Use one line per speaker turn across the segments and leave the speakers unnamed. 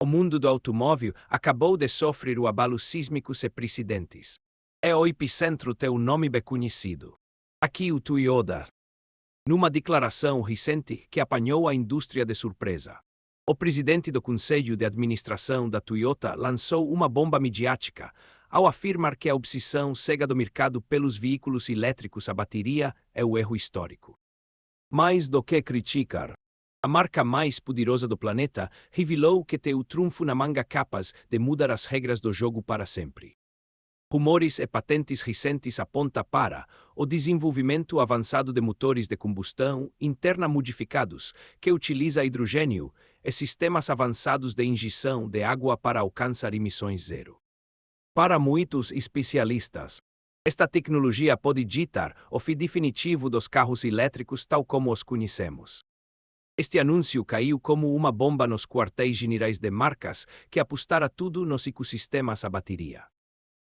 O mundo do automóvel acabou de sofrer o abalo sísmico sem precedentes. É o epicentro teu nome bem conhecido. Aqui o Toyota. Numa declaração recente que apanhou a indústria de surpresa, o presidente do Conselho de Administração da Toyota lançou uma bomba midiática ao afirmar que a obsessão cega do mercado pelos veículos elétricos a bateria é o erro histórico. Mais do que criticar, a marca mais poderosa do planeta revelou que tem o trunfo na manga capaz de mudar as regras do jogo para sempre. Rumores e patentes recentes apontam para o desenvolvimento avançado de motores de combustão interna modificados que utiliza hidrogênio e sistemas avançados de injeção de água para alcançar emissões zero. Para muitos especialistas, esta tecnologia pode ditar o fim definitivo dos carros elétricos tal como os conhecemos. Este anúncio caiu como uma bomba nos quartéis generais de marcas que apostaram tudo nos ecossistemas a bateria.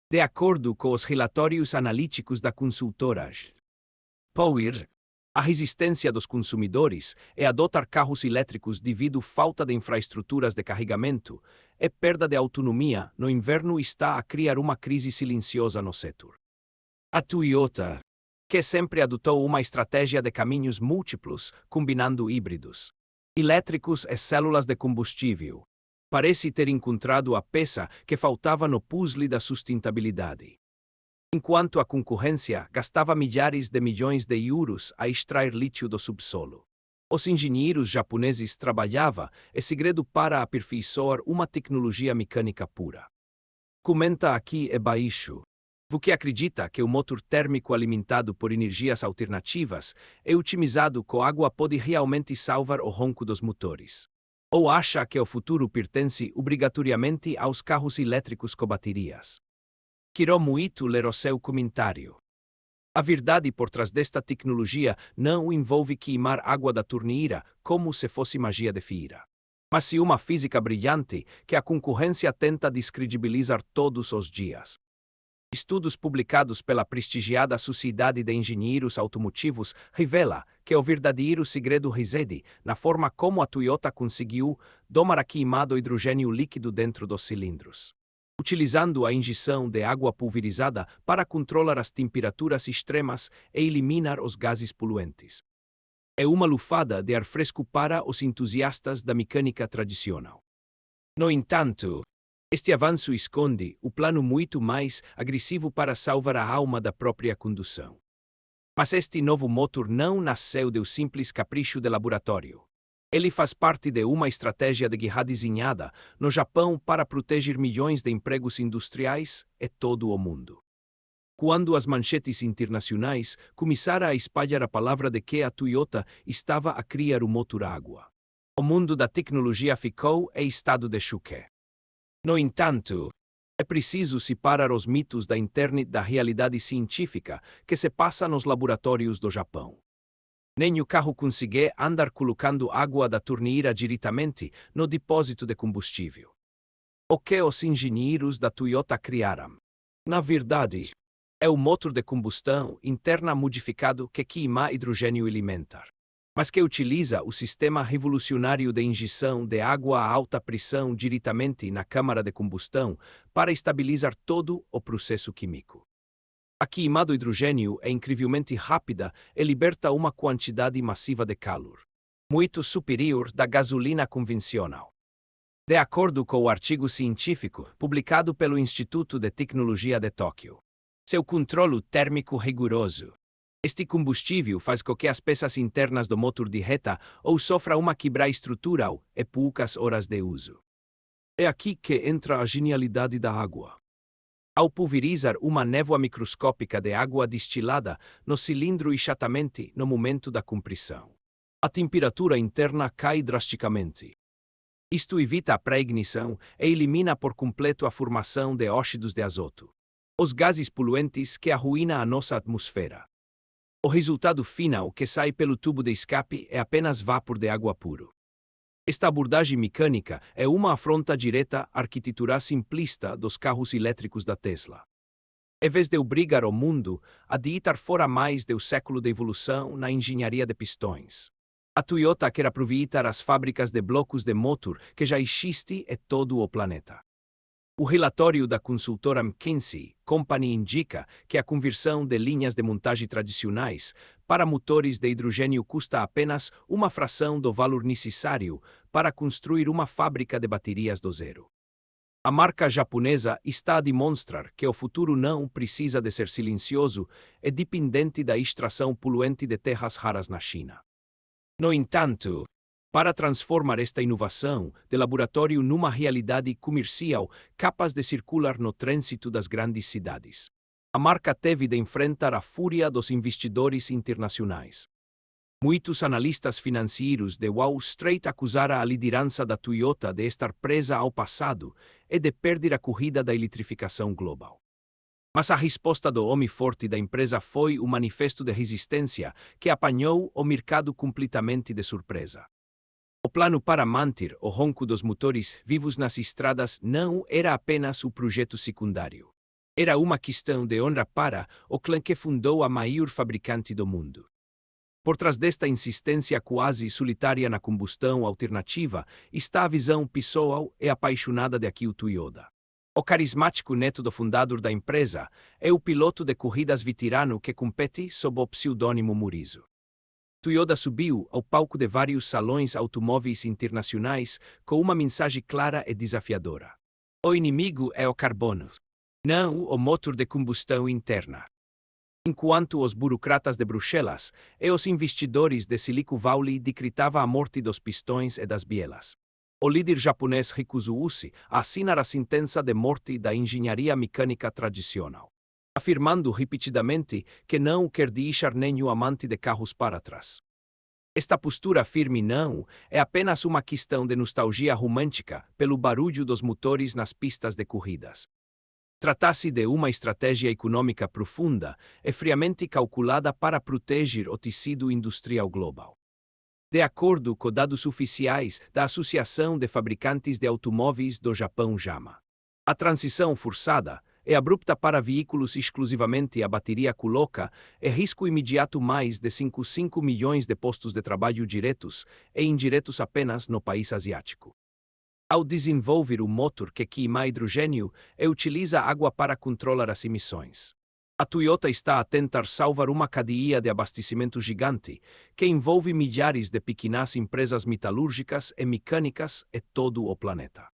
De acordo com os relatórios analíticos da consultora Power, a resistência dos consumidores é adotar carros elétricos devido à falta de infraestruturas de carregamento e perda de autonomia no inverno está a criar uma crise silenciosa no setor. A Toyota, que sempre adotou uma estratégia de caminhos múltiplos, combinando híbridos, elétricos e células de combustível, parece ter encontrado a peça que faltava no puzzle da sustentabilidade. Enquanto a concorrência gastava milhares de milhões de euros a extrair lítio do subsolo, os engenheiros japoneses trabalhavam em segredo para aperfeiçoar uma tecnologia mecânica pura. Comenta aqui abaixo. Você acredita que o motor térmico alimentado por energias alternativas e otimizado com água pode realmente salvar o ronco dos motores? Ou acha que o futuro pertence obrigatoriamente aos carros elétricos com baterias? Quero muito ler o seu comentário. A verdade por trás desta tecnologia não envolve queimar água da torneira como se fosse magia de feira, mas sim uma física brilhante que a concorrência tenta descredibilizar todos os dias. Estudos publicados pela prestigiada Sociedade de Engenheiros Automotivos revelam que o verdadeiro segredo reside na forma como a Toyota conseguiu domar a queimado hidrogênio líquido dentro dos cilindros, utilizando a injeção de água pulverizada para controlar as temperaturas extremas e eliminar os gases poluentes. É uma lufada de ar fresco para os entusiastas da mecânica tradicional. No entanto, este avanço esconde o plano muito mais agressivo para salvar a alma da própria condução. Mas este novo motor não nasceu de um simples capricho de laboratório. Ele faz parte de uma estratégia de guerra desenhada no Japão para proteger milhões de empregos industriais e todo o mundo. Quando as manchetes internacionais começaram a espalhar a palavra de que a Toyota estava a criar o motor a água, o mundo da tecnologia ficou em estado de choque. No entanto, é preciso separar os mitos da internet da realidade científica que se passa nos laboratórios do Japão. Nem o carro consegue andar colocando água da torneira diretamente no depósito de combustível. O que os engenheiros da Toyota criaram, na verdade, é o motor de combustão interna modificado que queima hidrogênio elementar, mas que utiliza o sistema revolucionário de injeção de água a alta pressão diretamente na câmara de combustão para estabilizar todo o processo químico. A queima do hidrogênio é incrivelmente rápida e liberta uma quantidade massiva de calor, muito superior da gasolina convencional. De acordo com o artigo científico publicado pelo Instituto de Tecnologia de Tóquio, seu controle térmico rigoroso, este combustível faz com que as peças internas do motor derreta ou sofra uma quebra estrutural em poucas horas de uso. É aqui que entra a genialidade da água. Ao pulverizar uma névoa microscópica de água destilada no cilindro exatamente no momento da compressão, a temperatura interna cai drasticamente. Isto evita a pré-ignição e elimina por completo a formação de óxidos de azoto, os gases poluentes que arruinam a nossa atmosfera. O resultado final que sai pelo tubo de escape é apenas vapor de água puro. Esta abordagem mecânica é uma afronta direta à arquitetura simplista dos carros elétricos da Tesla. Em vez de obrigar o mundo a deitar fora mais de um século de evolução na engenharia de pistões, A Toyota quer aproveitar as fábricas de blocos de motor que já existem em todo o planeta. O relatório da consultora McKinsey Company indica que a conversão de linhas de montagem tradicionais para motores de hidrogênio custa apenas uma fração do valor necessário para construir uma fábrica de baterias do zero. A marca japonesa está a demonstrar que o futuro não precisa de ser silencioso e dependente da extração poluente de terras raras na China. No entanto, para transformar esta inovação de laboratório numa realidade comercial capaz de circular no trânsito das grandes cidades, a marca teve de enfrentar a fúria dos investidores internacionais. Muitos analistas financeiros de Wall Street acusaram a liderança da Toyota de estar presa ao passado e de perder a corrida da eletrificação global. Mas a resposta do homem forte da empresa foi o manifesto de resistência que apanhou o mercado completamente de surpresa. O plano para manter o ronco dos motores vivos nas estradas não era apenas o projeto secundário. Era uma questão de honra para o clã que fundou a maior fabricante do mundo. Por trás desta insistência quase solitária na combustão alternativa está a visão pessoal e apaixonada de Akio Toyoda. O carismático neto do fundador da empresa é o piloto de corridas veterano que compete sob o pseudônimo Murizo. Toyoda subiu ao palco de vários salões automóveis internacionais com uma mensagem clara e desafiadora. O inimigo é o carbono, não o motor de combustão interna. Enquanto os burocratas de Bruxelas e os investidores de Silicon Valley decretavam a morte dos pistões e das bielas, o líder japonês recusou-se a assinar a sentença de morte da engenharia mecânica tradicional, afirmando repetidamente que não quer deixar nenhum amante de carros para trás. Esta postura firme não é apenas uma questão de nostalgia romântica pelo barulho dos motores nas pistas de corridas. Trata-se de uma estratégia econômica profunda e friamente calculada para proteger o tecido industrial global. De acordo com dados oficiais da Associação de Fabricantes de Automóveis do Japão JAMA, a transição forçada e abrupta para veículos exclusivamente a bateria coloca em risco imediato mais de 5 milhões de postos de trabalho diretos e indiretos apenas no país asiático. Ao desenvolver o motor que queima hidrogênio e utiliza água para controlar as emissões, a Toyota está a tentar salvar uma cadeia de abastecimento gigante que envolve milhares de pequenas empresas metalúrgicas e mecânicas em todo o planeta.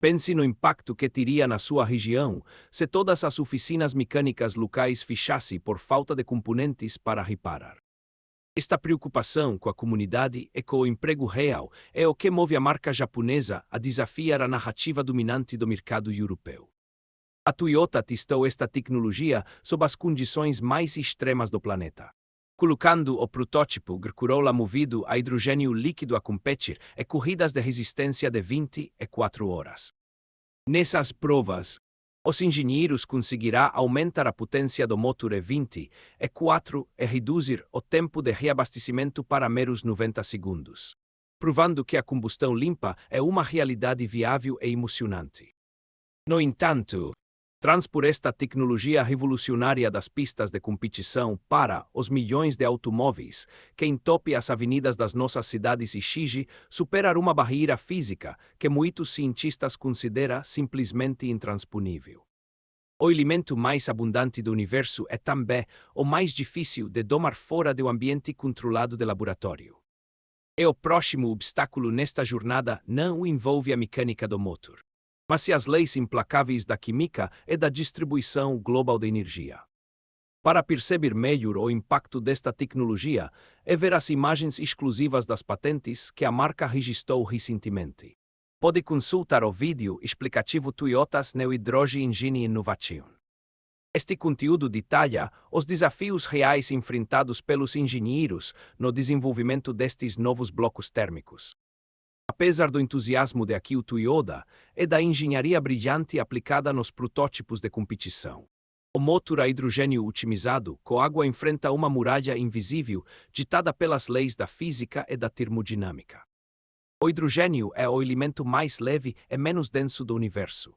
Pense no impacto que teria na sua região se todas as oficinas mecânicas locais fechassem por falta de componentes para reparar. Esta preocupação com a comunidade e com o emprego real é o que move a marca japonesa a desafiar a narrativa dominante do mercado europeu. A Toyota testou esta tecnologia sob as condições mais extremas do planeta, colocando o protótipo Corolla movido a hidrogênio líquido a competir em corridas de resistência de 24 horas. Nessas provas, os engenheiros conseguirão aumentar a potência do motor em 24 e reduzir o tempo de reabastecimento para meros 90 segundos, provando que a combustão limpa é uma realidade viável e emocionante. No entanto, transpor esta tecnologia revolucionária das pistas de competição para os milhões de automóveis que entopem as avenidas das nossas cidades exige superar uma barreira física que muitos cientistas consideram simplesmente intransponível. O elemento mais abundante do universo é também o mais difícil de domar fora do ambiente controlado de laboratório. E o próximo obstáculo nesta jornada não envolve a mecânica do motor, mas se as leis implacáveis da química e da distribuição global de energia. Para perceber melhor o impacto desta tecnologia e ver as imagens exclusivas das patentes que a marca registrou recentemente, pode consultar o vídeo explicativo Toyota's New Hydrogen Engine Innovation. Este conteúdo detalha os desafios reais enfrentados pelos engenheiros no desenvolvimento destes novos blocos térmicos. Apesar do entusiasmo de Akio Toyoda e da engenharia brilhante aplicada nos protótipos de competição, o motor a hidrogênio otimizado com água enfrenta uma muralha invisível ditada pelas leis da física e da termodinâmica. O hidrogênio é o elemento mais leve e menos denso do universo,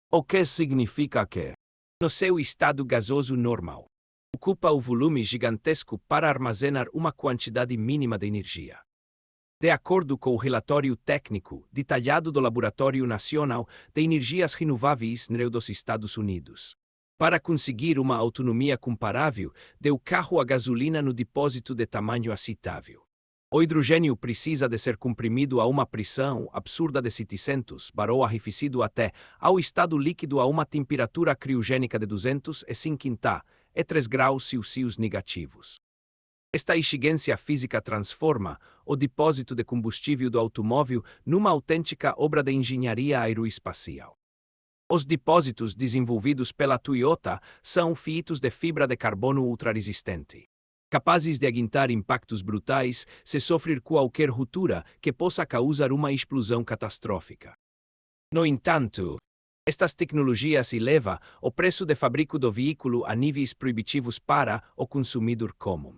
o que significa que, no seu estado gasoso normal, ocupa o volume gigantesco para armazenar uma quantidade mínima de energia. De acordo com o relatório técnico detalhado do Laboratório Nacional de Energias Renováveis dos Estados Unidos. Para conseguir uma autonomia comparável do carro a gasolina no depósito de tamanho aceitável, o hidrogênio precisa de ser comprimido a uma pressão absurda de 700 bar ou arrefecido até ao estado líquido a uma temperatura criogênica de 250 e 3 graus Celsius negativos. Esta exigência física transforma o depósito de combustível do automóvel numa autêntica obra de engenharia aeroespacial. Os depósitos desenvolvidos pela Toyota são feitos de fibra de carbono ultraresistente, capazes de aguentar impactos brutais se sofrer qualquer ruptura que possa causar uma explosão catastrófica. No entanto, estas tecnologias elevam o preço de fabrico do veículo a níveis proibitivos para o consumidor comum.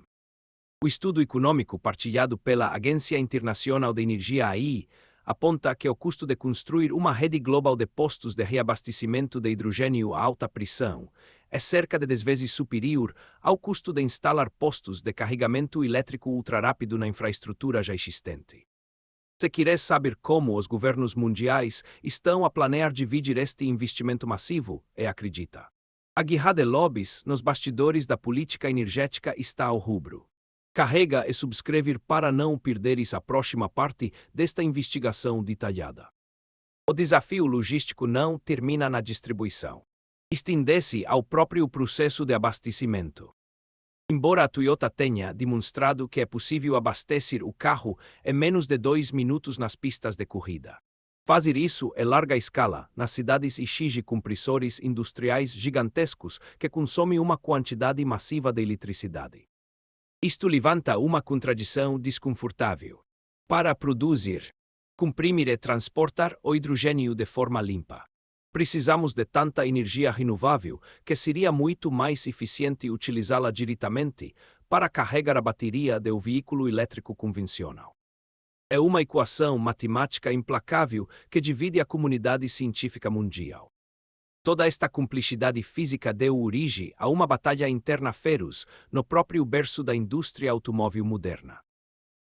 O estudo econômico partilhado pela Agência Internacional de Energia AI aponta que o custo de construir uma rede global de postos de reabastecimento de hidrogênio a alta pressão é cerca de 10 vezes superior ao custo de instalar postos de carregamento elétrico ultrarápido na infraestrutura já existente. Se queres saber como os governos mundiais estão a planear dividir este investimento massivo, acredita. A guerra de lobbies nos bastidores da política energética está ao rubro. Carrega e subscrever para não perderes a próxima parte desta investigação detalhada. O desafio logístico não termina na distribuição. Estende-se ao próprio processo de abastecimento. Embora a Toyota tenha demonstrado que é possível abastecer o carro em menos de 2 minutos nas pistas de corrida, fazer isso em larga escala nas cidades exige compressores industriais gigantescos que consomem uma quantidade massiva de eletricidade. Isto levanta uma contradição desconfortável. Para produzir, comprimir e transportar o hidrogênio de forma limpa, precisamos de tanta energia renovável que seria muito mais eficiente utilizá-la diretamente para carregar a bateria do veículo elétrico convencional. É uma equação matemática implacável que divide a comunidade científica mundial. Toda esta complexidade física deu origem a uma batalha interna feroz no próprio berço da indústria automóvel moderna.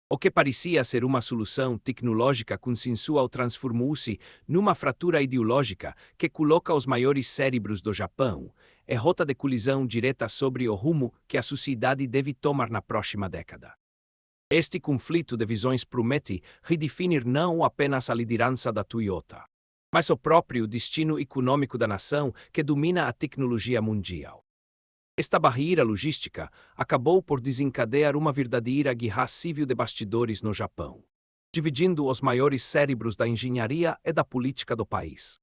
O que parecia ser uma solução tecnológica consensual transformou-se numa fratura ideológica que coloca os maiores cérebros do Japão em rota de colisão direta sobre o rumo que a sociedade deve tomar na próxima década. Este conflito de visões promete redefinir não apenas a liderança da Toyota, mas o próprio destino econômico da nação que domina a tecnologia mundial. Esta barreira logística acabou por desencadear uma verdadeira guerra civil de bastidores no Japão, dividindo os maiores cérebros da engenharia e da política do país.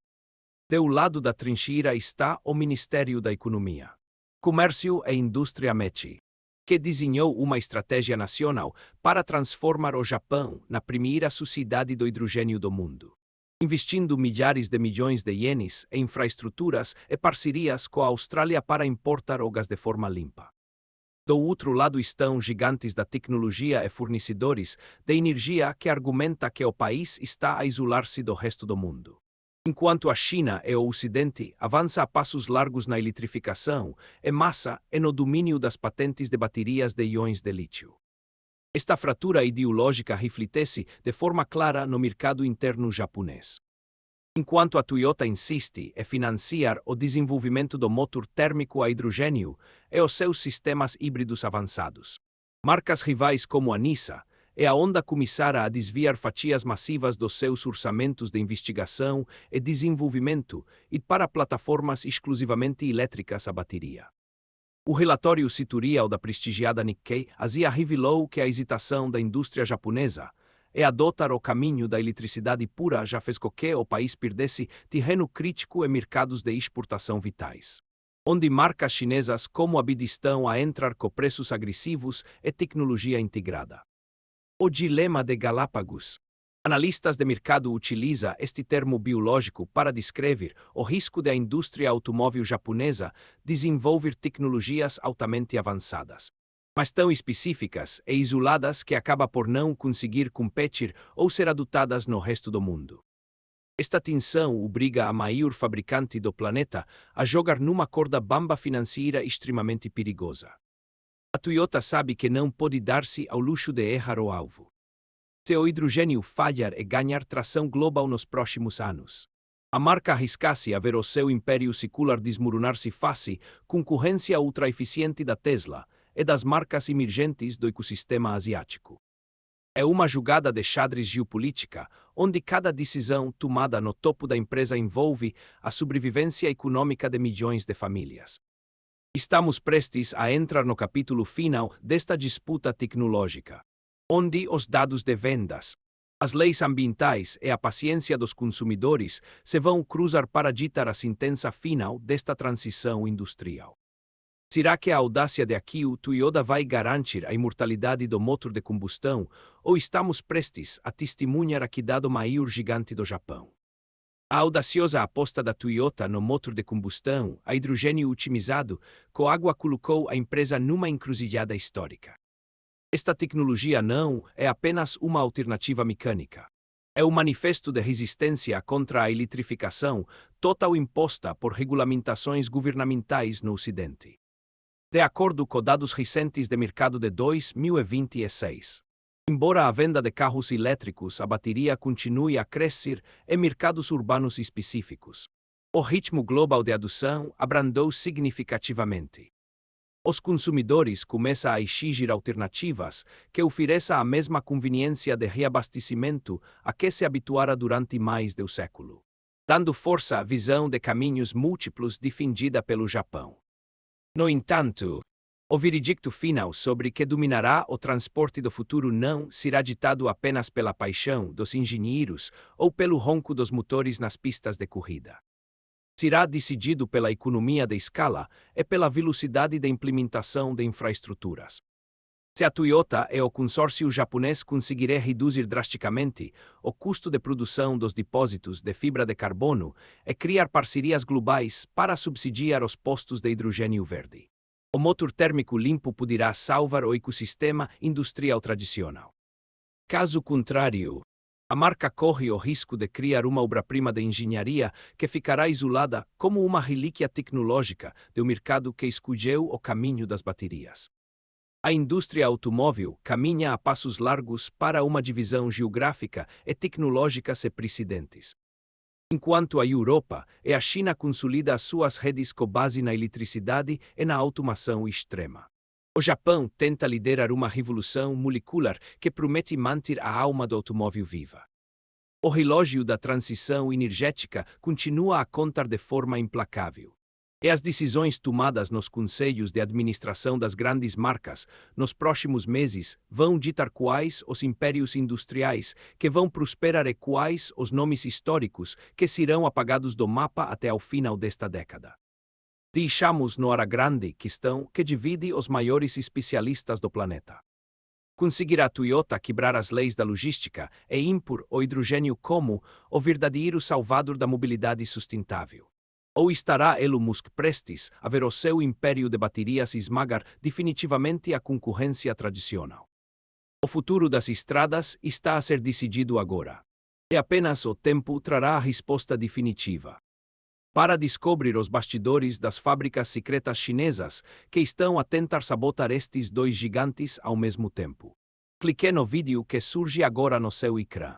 Do lado da trincheira está o Ministério da Economia, Comércio e Indústria METI, que desenhou uma estratégia nacional para transformar o Japão na primeira sociedade do hidrogênio do mundo, investindo milhares de milhões de ienes em infraestruturas e parcerias com a Austrália para importar o gás de forma limpa. Do outro lado estão gigantes da tecnologia e fornecedores de energia que argumentam que o país está a isolar-se do resto do mundo, enquanto a China e o Ocidente avançam a passos largos na eletrificação em massa e no domínio das patentes de baterias de íons de lítio. Esta fratura ideológica reflete-se de forma clara no mercado interno japonês. Enquanto a Toyota insiste em financiar o desenvolvimento do motor térmico a hidrogênio e os seus sistemas híbridos avançados, marcas rivais como a Nissan e a Honda começaram a desviar fatias massivas dos seus orçamentos de investigação e desenvolvimento e para plataformas exclusivamente elétricas a bateria. O relatório setorial da prestigiada Nikkei Asia revelou que a hesitação da indústria japonesa em adotar o caminho da eletricidade pura já fez com que o país perdesse terreno crítico em mercados de exportação vitais, onde marcas chinesas como a BYD estão a entrar com preços agressivos e tecnologia integrada. O dilema de Galápagos. Analistas de mercado utilizam este termo biológico para descrever o risco da indústria automóvel japonesa desenvolver tecnologias altamente avançadas, mas tão específicas e isoladas que acaba por não conseguir competir ou ser adotadas no resto do mundo. Esta tensão obriga a maior fabricante do planeta a jogar numa corda bamba financeira extremamente perigosa. A Toyota sabe que não pode dar-se ao luxo de errar o alvo. Se o hidrogênio falhar e ganhar tração global nos próximos anos, a marca arriscasse a ver o seu império secular desmoronar-se face concorrência ultra-eficiente da Tesla e das marcas emergentes do ecossistema asiático. É uma jogada de xadrez geopolítica, onde cada decisão tomada no topo da empresa envolve a sobrevivência econômica de milhões de famílias. Estamos prestes a entrar no capítulo final desta disputa tecnológica, onde os dados de vendas, as leis ambientais e a paciência dos consumidores se vão cruzar para ditar a sentença final desta transição industrial. Será que a audácia de Akio Toyoda vai garantir a imortalidade do motor de combustão, ou estamos prestes a testemunhar a queda do maior gigante do Japão? A audaciosa aposta da Toyota no motor de combustão a hidrogênio otimizado com água colocou a empresa numa encruzilhada histórica. Esta tecnologia não é apenas uma alternativa mecânica. É o manifesto de resistência contra a eletrificação total imposta por regulamentações governamentais no Ocidente. De acordo com dados recentes de mercado de 2026, embora a venda de carros elétricos a bateria continue a crescer em mercados urbanos específicos, o ritmo global de adoção abrandou significativamente. Os consumidores começam a exigir alternativas que ofereçam a mesma conveniência de reabastecimento a que se habituara durante mais de um século, dando força à visão de caminhos múltiplos defendida pelo Japão. No entanto, o veredicto final sobre que dominará o transporte do futuro não será ditado apenas pela paixão dos engenheiros ou pelo ronco dos motores nas pistas de corrida. Será decidido pela economia de escala e pela velocidade de implementação de infraestruturas. Se a Toyota e o consórcio japonês conseguirem reduzir drasticamente o custo de produção dos depósitos de fibra de carbono e criar parcerias globais para subsidiar os postos de hidrogênio verde, o motor térmico limpo poderá salvar o ecossistema industrial tradicional. Caso contrário, a marca corre o risco de criar uma obra-prima de engenharia que ficará isolada como uma relíquia tecnológica do mercado que escolheu o caminho das baterias. A indústria automóvel caminha a passos largos para uma divisão geográfica e tecnológica sem precedentes. Enquanto a Europa e a China consolidam suas redes com base na eletricidade e na automação extrema, o Japão tenta liderar uma revolução molecular que promete manter a alma do automóvel viva. O relógio da transição energética continua a contar de forma implacável. E as decisões tomadas nos conselhos de administração das grandes marcas nos próximos meses vão ditar quais os impérios industriais que vão prosperar e quais os nomes históricos que serão apagados do mapa até ao final desta década. Deixamos no ar a grande questão que divide os maiores especialistas do planeta. Conseguirá a Toyota quebrar as leis da logística e impor o hidrogênio como o verdadeiro salvador da mobilidade sustentável? Ou estará Elon Musk prestes a ver o seu império de baterias esmagar definitivamente a concorrência tradicional? O futuro das estradas está a ser decidido agora. E apenas o tempo trará a resposta definitiva. Para descobrir os bastidores das fábricas secretas chinesas que estão a tentar sabotar estes dois gigantes ao mesmo tempo, clique no vídeo que surge agora no seu ecrã.